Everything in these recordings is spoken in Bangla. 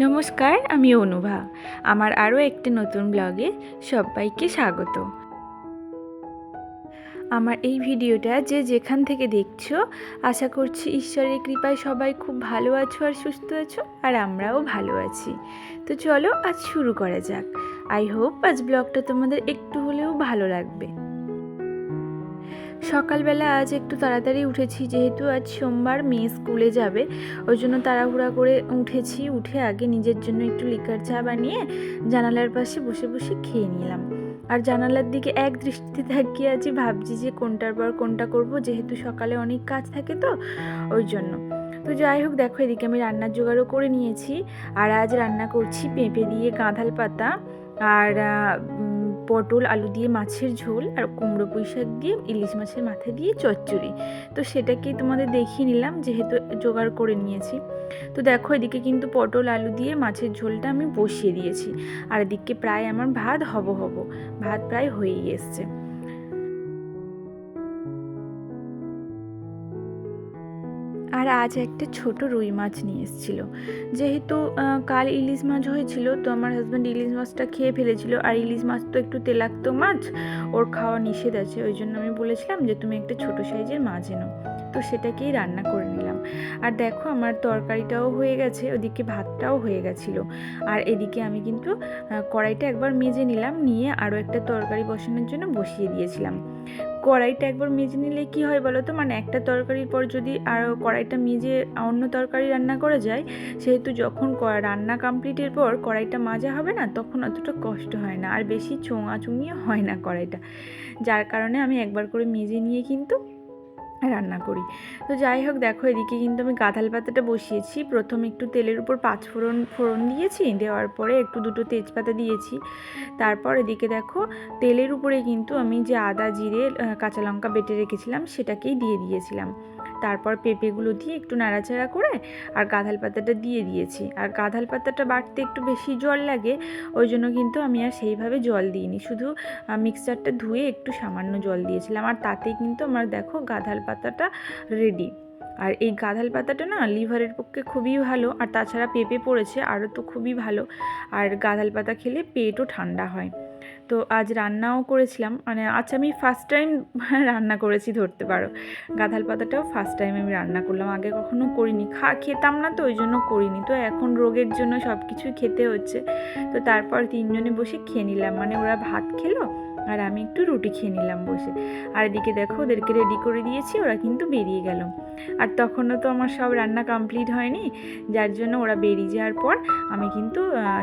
নমস্কার, আমি অনুভা। আমার আরও একটি নতুন ব্লগে সবাইকে স্বাগত। আমার এই ভিডিওটা যে যেখান থেকে দেখছো, আশা করছি ঈশ্বরের কৃপায় সবাই খুব ভালো আছো আর সুস্থ আছো, আর আমরাও ভালো আছি। তো চলো আজ শুরু করা যাক। আই হোপ আজ ব্লগটা তোমাদের একটু হলেও ভালো লাগবে। সকালবেলা আজ একটু তাড়াতাড়ি উঠেছি, যেহেতু আজ সোমবার, মেয়ে স্কুলে যাবে, ওই জন্য তাড়াহুড়া করে উঠেছি। উঠে আগে নিজের জন্য একটু লিকার চা বানিয়ে জানালার পাশে বসে বসে খেয়ে নিলাম। আর জানালার দিকে এক দৃষ্টিতে তাকিয়ে আছি, ভাবছি যে কোনটার পর কোনটা করব, যেহেতু সকালে অনেক কাজ থাকে তো ওই জন্য। তো যাই হোক, দেখো এদিকে আমি রান্নার জোগাড়ও করে নিয়েছি। আর আজ রান্না করছি পেঁপে দিয়ে কাঁঠাল পাতা, আর পটল আলু দিয়ে মাছের ঝোল, আর কুমড়ো পুঁই শাক দিয়ে ইলিশ মাছের মাথা দিয়ে চচ্চড়ি। তো সেটাকেই তোমাদের দেখিয়ে নিলাম, যেহেতু জোগাড় করে নিয়েছি। তো দেখো এদিকে কিন্তু পটল আলু দিয়ে মাছের ঝোলটা আমি বসিয়ে দিয়েছি। আর এদিকে প্রায় আমার ভাত প্রায় হয়েই এসছে। আর আজ একটা ছোট রুই মাছ নিয়ে এসেছিল। যেহেতু কাল ইলিশ মাছ হয়েছিল, তো আমার হাজব্যান্ড ইলিশ মাছটা খেয়ে ফেলেছিল। আর ইলিশ মাছ তো একটু তেলাক্ত মাছ, ওর খাওয়া নিষেধ আছে। ওই জন্য আমি বলেছিলাম যে তুমি একটা ছোট সাইজের মাছ এনো। তো সেটাকেই রান্না করে নিলাম। আর দেখো আমার তরকারিটাও হয়ে গেছে, ওদিকে ভাতটাও হয়ে গেছিলো। আর এদিকে আমি কিন্তু কড়াইটা একবার মেজে নিলাম, নিয়ে আরও একটা তরকারি বসানোর জন্য বসিয়ে দিয়েছিলাম। কড়াইটা একবার মেজে নিলে কি হয় বলো তো, মানে একটা তরকারির পর যদি আরও কড়াইটা মেজে অন্য তরকারি রান্না করা যায়, সেহেতু যখন রান্না কমপ্লিটের পর কড়াইটা মাজা হবে না, তখন অতটা কষ্ট হয় না, আর বেশি চোঙাচুঙিও হয় না কড়াইটা। যার কারণে আমি একবার করে মেজে নিয়ে কিন্তু রান্না করি। তো যাই হোক, দেখো এদিকে কিন্তু আমি কাঁঠাল পাতাটা বসিয়েছি। প্রথমে একটু তেলের উপর ফোড়ন দিয়েছি, দেওয়ার পরে একটু দুটো তেজপাতা দিয়েছি। তারপর এদিকে দেখো তেলের উপরে কিন্তু আমি যে আদা জিরে কাঁচা লঙ্কা বেটে রেখেছিলাম সেটাকেই দিয়ে দিয়েছিলাম। তারপর পেঁপেগুলো দিয়ে একটু নাড়াচাড়া করে আর কাঁঠাল পাতাটা দিয়ে দিয়েছি। আর কাঁঠাল পাতাটা বাটতে একটু বেশি জল লাগে, ওই জন্য কিন্তু আমি আর সেইভাবে জল দিইনি, শুধু মিক্সচারটা ধুয়ে একটু সামান্য জল দিয়েছিলাম। আর তাতেই কিন্তু আমার দেখো কাঁঠাল পাতাটা রেডি। আর এই কাঁঠাল পাতাটা না লিভারের পক্ষে খুবই ভালো, আর তাছাড়া পেঁপে পড়েছে আরও তো খুবই ভালো। আর কাঁঠাল পাতা খেলে পেটও ঠান্ডা হয়। তো আজ রান্নাও করেছিলাম, মানে আজ আমি ফার্স্ট টাইম রান্না করেছি ধরতে পারো। কাঁঠাল পাতাটাও ফার্স্ট টাইম আমি রান্না করলাম, আগে কখনো করিনি, খেতাম না, তো ওই জন্য করিনি। তো এখন রোগের জন্য সব কিছুই খেতে হচ্ছে। তো তারপর তিনজনে বসে খেয়ে নিলাম, মানে ওরা ভাত খেলো আর আমি একটু রুটি খেয়ে নিলাম বসে। আর এদিকে দেখো ওদেরকে রেডি করে দিয়েছি, ওরা কিন্তু বেরিয়ে গেল। আর তখনও তো আমার সব রান্না কমপ্লিট হয়নি, যার জন্য ওরা বেরিয়ে যাওয়ার পর আমি কিন্তু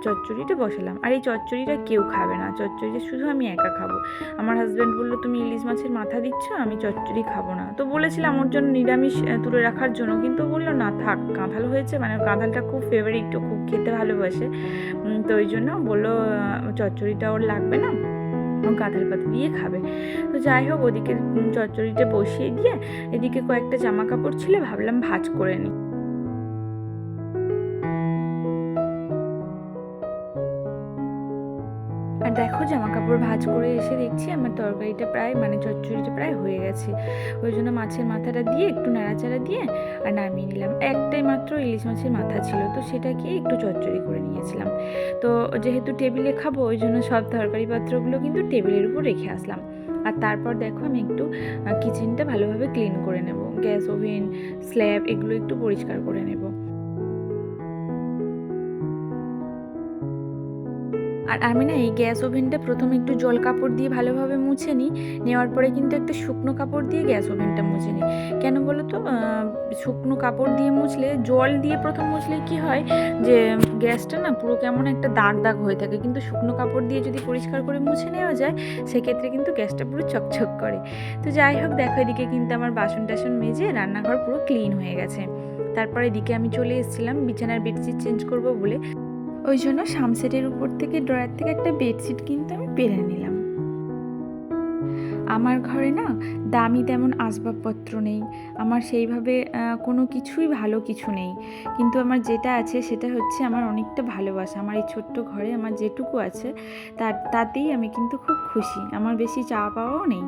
চচ্চড়িটা বসালাম। আর এই চচ্চড়িটা কেউ খাবে না, চচ্চড়িটা শুধু আমি একা খাবো। আমার হাজব্যান্ড বললো তুমি ইলিশ মাছের মাথা দিচ্ছ, আমি চচ্চড়ি খাবো না। তো বলেছিলাম ওর জন্য নিরামিষ তুলে রাখার জন্য, কিন্তু বললো না থাক, কাঁঠাল হয়েছে, মানে কাঁঠালটা খুব ফেভারিট, খুব খেতে ভালোবাসে। তো ওই জন্য বললো চচ্চড়িটা ওর লাগবে না, কাঁঠাল পাতা দিয়ে খাবে। তো যাই হোক, ওদিকে চচ্চড়িটা বসিয়ে দিয়ে এদিকে কয়েকটা জামা কাপড় ছিল, ভাবলাম ভাঁজ করে নিই। আর দেখো জামা কাপড় ভাঁজ করে এসে দেখছি আমার তরকারিটা প্রায়, মানে চচ্চড়িটা প্রায় হয়ে গেছে। ওই জন্য মাছের মাথাটা দিয়ে একটু নাড়াচাড়া দিয়ে আর নামিয়ে নিলাম। একটাই মাত্র ইলিশ মাছের মাথা ছিল, তো সেটাকে একটু চচ্চড়ি করে নিয়েছিলাম। তো যেহেতু টেবিলে খাবো, ওই জন্য সব তরকারি পাত্রগুলো কিন্তু টেবিলের উপর রেখে আসলাম। আর তারপর দেখো আমি একটু কিচেনটা ভালোভাবে ক্লিন করে নেব, গ্যাস ওভেন স্ল্যাব এগুলো একটু পরিষ্কার করে নেব। আর আমি না এই গ্যাস ওভেনটা প্রথমে একটু জল কাপড় দিয়ে ভালোভাবে মুছে নিই, নেওয়ার পরে কিন্তু একটা শুকনো কাপড় দিয়ে গ্যাস ওভেনটা মুছে নিই। কেন বলো তো, শুকনো কাপড় দিয়ে মুছলে, জল দিয়ে প্রথম মুছলে কি হয় যে গ্যাসটা না পুরো কেমন একটা দাগ দাগ হয়ে থাকে, কিন্তু শুকনো কাপড় দিয়ে যদি পরিষ্কার করে মুছে নেওয়া যায়, সেক্ষেত্রে কিন্তু গ্যাসটা পুরো চকচক করে। তো যাই হোক, দেখো এদিকে কিন্তু আমার বাসন টাসন মেজে রান্নাঘর পুরো ক্লিন হয়ে গেছে। তারপর এদিকে আমি চলে এসেছিলাম বিছানার বেডশিট চেঞ্জ করব বলে, ওই জন্য সামসেটের উপর থেকে ড্রয়ার থেকে একটা বেডশিট কিন্তু আমি পেরে নিলাম। আমার ঘরে না দামি তেমন আসবাবপত্র নেই, আমার সেইভাবে কোনো কিছুই ভালো কিছু নেই, কিন্তু আমার যেটা আছে সেটা হচ্ছে আমার অনেকটা ভালোবাসা। আমার এই ছোট্ট ঘরে আমার যেটুকু আছে তাতেই আমি কিন্তু খুব খুশি। আমার বেশি চাওয়া পাওয়াও নেই,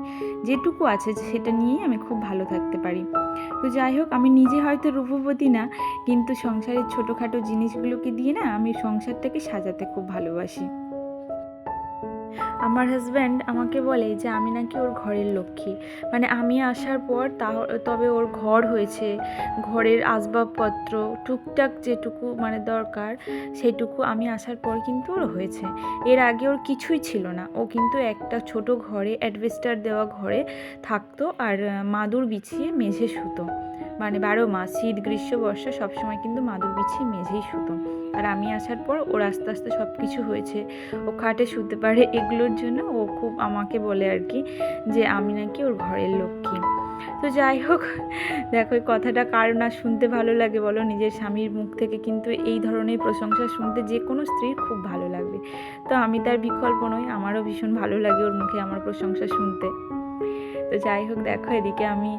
যেটুকু আছে সেটা নিয়েই আমি খুব ভালো থাকতে পারি। তো যাই হোক, আমি নিজে হয়তো রূপবতী না, কিন্তু সংসারের ছোটোখাটো জিনিসগুলোকে দিয়ে না আমি সংসারটাকে সাজাতে খুব ভালোবাসি। আমার হাজব্যান্ড আমাকে বলে যে আমি নাকি ওর ঘরের লক্ষ্মী, মানে আমি আসার পর তবে ওর ঘর হয়েছে, ঘরের আসবাবপত্র টুকটাক যেটুকু মানে দরকার সেইটুকু আমি আসার পর কিন্তু ওর হয়েছে। এর আগে ওর কিছুই ছিল না, ও কিন্তু একটা ছোট ঘরে অ্যাডভেস্টার দেওয়া ঘরে থাকতো আর মাদুর বিছিয়ে মেঝে শুতো, মানে 12 মাস শীত গ্রীষ্ম বর্ষা সবসময় কিন্তু মাদুর বিছিয়ে মেঝেই শুতো। আর আমি আসার পর ওর আস্তে আস্তে সব কিছু হয়েছে, ও খাটে শুতে পারে, এগুলোর জন্য ও খুব আমাকে বলে আর কি যে আমি নাকি ওর ঘরের লক্ষ্মী। তো যাই হোক, দেখো এই কথাটা কার না শুনতে ভালো লাগে বলো? নিজের স্বামীর মুখ থেকে কিন্তু এই ধরনের প্রশংসা শুনতে যে কোনো স্ত্রীর খুব ভালো লাগবে। তো আমি তার বিকল্প নই, আমারও ভীষণ ভালো লাগে ওর মুখে আমার প্রশংসা শুনতে। তো যাই হোক, দেখো এদিকে আমি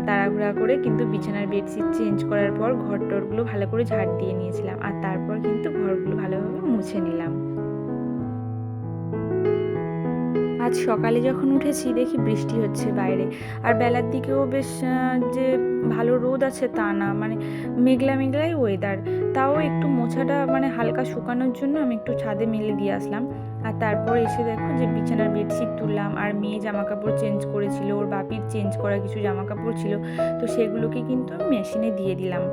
তাড়াহুড়া করে কিন্তু বিছানার বেডশিট চেঞ্জ করার পর ঘর টরগুলো ভালো করে ঝাড় দিয়ে নিয়েছিলাম, আর তারপর কিন্তু ঘরগুলো ভালোভাবে মুছে নিলাম। আজ সকালে যখন উঠেছি দেখি বৃষ্টি হচ্ছে বাইরে, আর বেলার দিকেও বেশ যে ভালো রোদ আছে তা না, মানে মেঘলা মেঘলাই ওয়েদার। তাও একটু মোছাটা মানে হালকা শুকানোর জন্য আমি একটু ছাদে মেলে দিয়ে আসলাম। আর তারপর এসে দেখো যে বিছানার বেডশিট তুললাম, আর মেয়ে জামা কাপড় চেঞ্জ করেছিল, ওর বাপির চেঞ্জ করা কিছু জামা কাপড় ছিল, তো সেগুলোকে কিন্তু আমি মেশিনে দিয়ে দিলাম।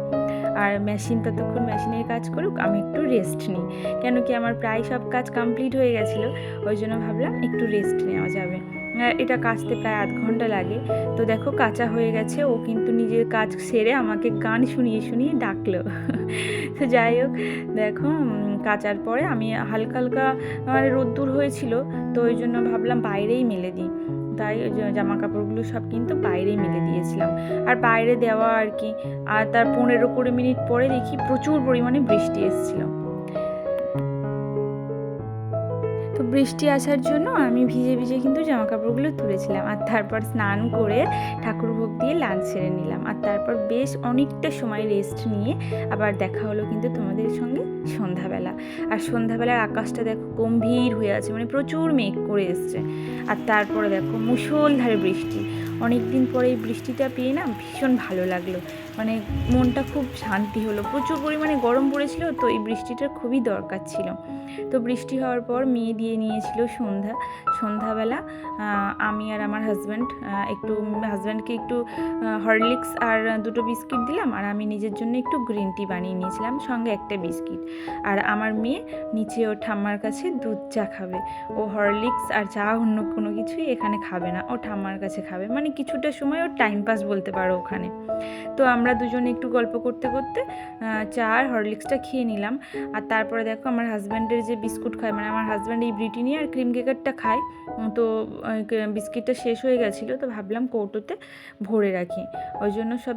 আর মেশিন ততক্ষণ মেশিনের কাজ করুক, আমি একটু রেস্ট নিই, কেন কি আমার প্রায় সব কাজ কমপ্লিট হয়ে গেছিলো, ওই জন্য ভাবলাম একটু রেস্ট নেওয়া যাবে। এটা কাচতে প্রায় আধ ঘন্টা লাগে। তো দেখো কাঁচা হয়ে গেছে, ও কিন্তু নিজের কাজ সেরে আমাকে গান শুনিয়ে শুনিয়ে ডাকলো। তো যাই হোক, দেখো কাচার পরে আমি হালকা হালকা মানে রোদ্দুর হয়েছিল, তো ওই জন্য ভাবলাম বাইরেই মেলে দিই, তাই জামা কাপড়গুলো সব কিন্তু বাইরেই মেলে দিয়েছিলাম। আর বাইরে দেওয়া আর কি, আর তার 15-20 মিনিট পরে দেখি প্রচুর পরিমাণে বৃষ্টি এসেছিলো। তো বৃষ্টি আসার জন্য আমি ভিজে ভিজে কিন্তু জামা কাপড়গুলো তুলেছিলাম, আর তারপর স্নান করে ঠাকুর ভোগ দিয়ে লাঞ্চ সেরে নিলাম, আর তারপর বেশ অনেকটা সময় রেস্ট নিয়ে আবার দেখা হলো কিন্তু তোমাদের সঙ্গে সন্ধ্যাবেলা। আর সন্ধ্যাবেলার আকাশটা দেখো গম্ভীর হয়ে আছে, মানে প্রচুর মেঘ করে এসছে, আর তারপরে দেখো মুষলধারে বৃষ্টি। অনেক দিন পরে এই বৃষ্টিটা পেয়ে না ভীষণ ভালো লাগলো, মানে মনটা খুব শান্তি হলো। প্রচুর পরিমাণে গরম পড়েছিল, তো এই বৃষ্টিটার খুবই দরকার ছিল। তো বৃষ্টি হওয়ার পর মেয়ে দিয়ে নিয়েছিল সন্ধ্যাবেলা আমি আর আমার হাজব্যান্ডকে একটু হরলিক্স আর 2টো বিস্কিট দিলাম, আর আমি নিজের জন্য একটু গ্রিন টি বানিয়ে নিয়েছিলাম, সঙ্গে একটা বিস্কিট। আর আমার মেয়ে নিচে ওর ঠাম্মার কাছে দুধ চা খাবে, ও হরলিক্স আর চা অন্য কোনো কিছুই এখানে খাবে না, ও ঠাম্মার কাছে খাবে, মানে কিছুটা সময় ওর টাইম পাস বলতে পারো ওখানে। তো আমরা দুজনে একটু গল্প করতে করতে চা আর হরলিক্সটা খেয়ে নিলাম। আর তারপরে দেখো আমার হাজব্যান্ডের যে বিস্কুট খায়, মানে আমার হাজব্যান্ড এই ব্রিটানিয়া আর ক্রিম কেকারটা খায়, তো বিস্কিটটা শেষ হয়ে গেছিলো, তো ভাবলাম কৌটোতে ভরে রাখি, ওই জন্য সব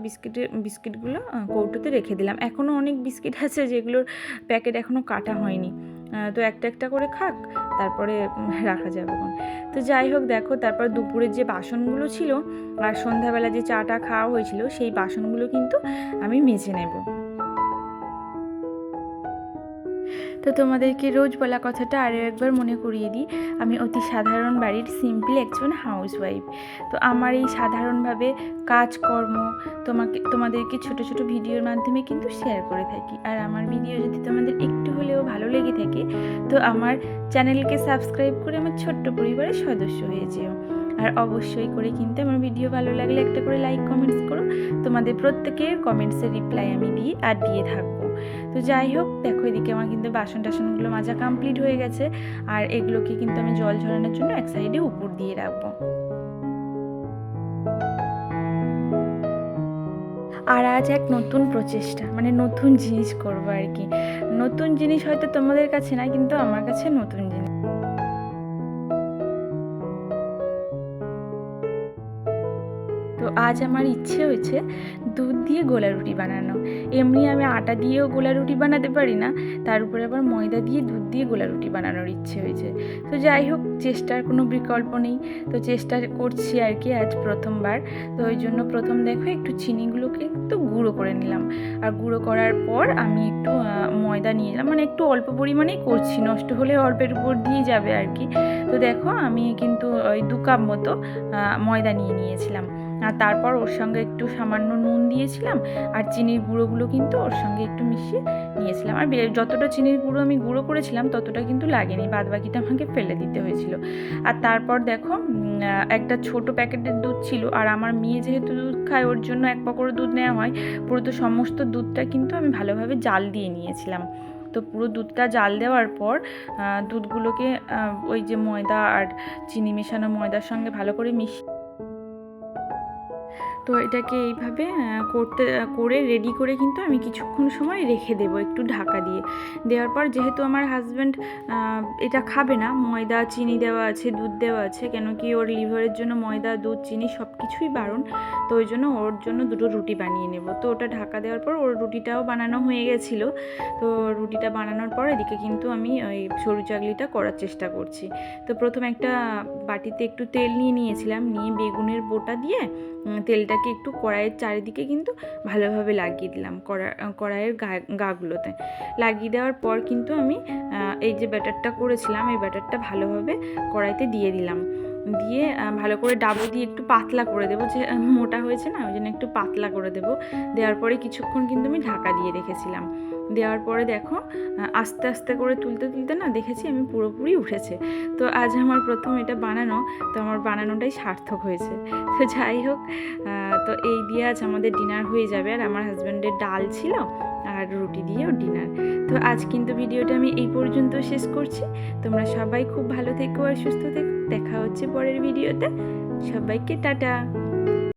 বিস্কিটগুলো কৌটোতে রেখে দিলাম। এখনও অনেক বিস্কিট আছে যেগুলোর প্যাকেট এখনও কাটা হয়নি, তো একটা একটা করে খাক, তারপরে রাখা যাবে। তো যাই হোক, দেখো তারপর দুপুরের যে বাসনগুলো ছিল আর সন্ধ্যাবেলা যে চাটা খাওয়া হয়েছিল সেই বাসনগুলো কিন্তু আমি মেজে নেব। তো তোমাদেরকে রোজ বলা কথাটা আরও একবার মনে করিয়ে দিই, আমি অতি সাধারণ বাড়ির সিম্পল একজন হাউসওয়াইফ। তো আমার এই সাধারণভাবে কাজকর্ম তোমাদেরকে ছোট ছোট ভিডিওর মাধ্যমে কিন্তু শেয়ার করে থাকি। আর আমার ভিডিও যদি তোমাদের একটু হলেও ভালো লেগে থাকে, তো আমার চ্যানেলকে সাবস্ক্রাইব করে আমার ছোট্ট পরিবারের সদস্য হয়ে যেও। আর অবশ্যই করে কিন্তু আমার ভিডিও ভালো লাগলে একটা করে লাইক কমেন্টস করো, তোমাদের প্রত্যেকের কমেন্টসের রিপ্লাই আমি দিয়ে থাকবো। তো যাই হোক, দেখো এদিকে আমার কিন্তু বাসন টাসনগুলো মাজা কমপ্লিট হয়ে গেছে, আর এগুলোকে কিন্তু আমি জল ঝরানোর জন্য এক সাইডে উপর দিয়ে রাখবো। আর আজ এক নতুন প্রচেষ্টা, মানে নতুন জিনিস করবো আর কি। নতুন জিনিস হয়তো তোমাদের কাছে না, কিন্তু আমার কাছে নতুন জিনিস। তো আজ আমার ইচ্ছে হয়েছে দুধ দিয়ে গোলা রুটি বানানো। এমনি আমি আটা দিয়েও গোলা রুটি বানাতে পারি না, তার উপরে আবার ময়দা দিয়ে দুধ দিয়ে গোলা রুটি বানানোর ইচ্ছে হয়েছে। তো যাই হোক, চেষ্টার কোনো বিকল্প নেই, তো চেষ্টা করছি আর কি আজ প্রথমবার। তো ওই জন্য প্রথম দেখো একটু চিনিগুলোকে একটু গুঁড়ো করে নিলাম, আর গুঁড়ো করার পর আমি একটু ময়দা নিয়ে নিলাম, মানে একটু অল্প পরিমাণেই করছি, নষ্ট হলে অল্পের উপর দিয়ে যাবে আর কি। তো দেখো আমি কিন্তু ওই 2 কাপ মতো ময়দা নিয়ে নিয়েছিলাম, আর তারপর ওর সঙ্গে একটু সামান্য নুন দিয়েছিলাম, আর চিনির গুঁড়োগুলো কিন্তু ওর সঙ্গে একটু মিশিয়ে নিয়েছিলাম। আর যতটা চিনির গুঁড়ো আমি গুঁড়ো করেছিলাম ততটা কিন্তু লাগেনি, বাদবাকিটা আমাকে ফেলে দিতে হয়েছিল। আর তারপর দেখো একটা ছোট প্যাকেটের দুধ ছিল, আর আমার মেয়ে যেহেতু দুধ খায় ওর জন্য 1 পাকড় দুধ নেওয়া হয়। পুরো তো সমস্ত দুধটা কিন্তু আমি ভালোভাবে জাল দিয়ে নিয়েছিলাম। তো পুরো দুধটা জাল দেওয়ার পর দুধগুলোকে ওই যে ময়দা আর চিনি মেশানো ময়দার সঙ্গে ভালো করে মিশিয়ে, তো এটাকে এইভাবে করে রেডি করে কিন্তু আমি কিছুক্ষণ সময় রেখে দেবো একটু ঢাকা দিয়ে। দেওয়ার পর যেহেতু আমার হাজব্যান্ড এটা খাবে না, ময়দা চিনি দেওয়া আছে, দুধ দেওয়া আছে, কেন কি ওর লিভারের জন্য ময়দা দুধ চিনি সব কিছুই বারণ, তো ওই জন্য ওর জন্য 2টো রুটি বানিয়ে নেব। তো ওটা ঢাকা দেওয়ার পর ওর রুটিটাও বানানো হয়ে গেছিলো। তো রুটিটা বানানোর পর এদিকে কিন্তু আমি ওই সরু চাকলিটা করার চেষ্টা করছি। তো প্রথমে একটা বাটিতে একটু তেল নিয়ে নিয়েছিলাম, নিয়ে বেগুনের বোটা দিয়ে তেলটাকে একটু কড়াইয়ের চারিদিকে কিন্তু ভালোভাবে লাগিয়ে দিলাম, কড়াইয়ের গাগুলোতে লাগিয়ে দেওয়ার পর কিন্তু আমি এই যে ব্যাটারটা করেছিলাম এই ব্যাটারটা ভালোভাবে কড়াইতে দিয়ে দিলাম। দিয়ে ভালো করে ডাবো দিয়ে একটু পাতলা করে দেবো, যে মোটা হয়েছে না ওই জন্য একটু পাতলা করে দেবো। দেওয়ার পরে কিছুক্ষণ কিন্তু আমি ঢাকা দিয়ে রেখেছিলাম। দেওয়ার পরে দেখো আস্তে আস্তে করে তুলতে তুলতে না দেখেছি আমি পুরোপুরি উঠেছে। তো আজ আমার প্রথম এটা বানানো, তো আমার বানানোটাই সার্থক হয়েছে। তো যাই হোক, তো এই দিয়ে আজ আমাদের ডিনার হয়ে যাবে। আর আমার হাজব্যান্ডের ডাল ছিল আর রুটি দিয়েও ডিনার। তো আজ কিন্তু ভিডিওটা আমি এই পর্যন্ত শেষ করছি। তোমরা সবাই খুব ভালো থেকো আর সুস্থ থেকো। দেখা হচ্ছে পরের ভিডিওতে। সবাইকে টাটা।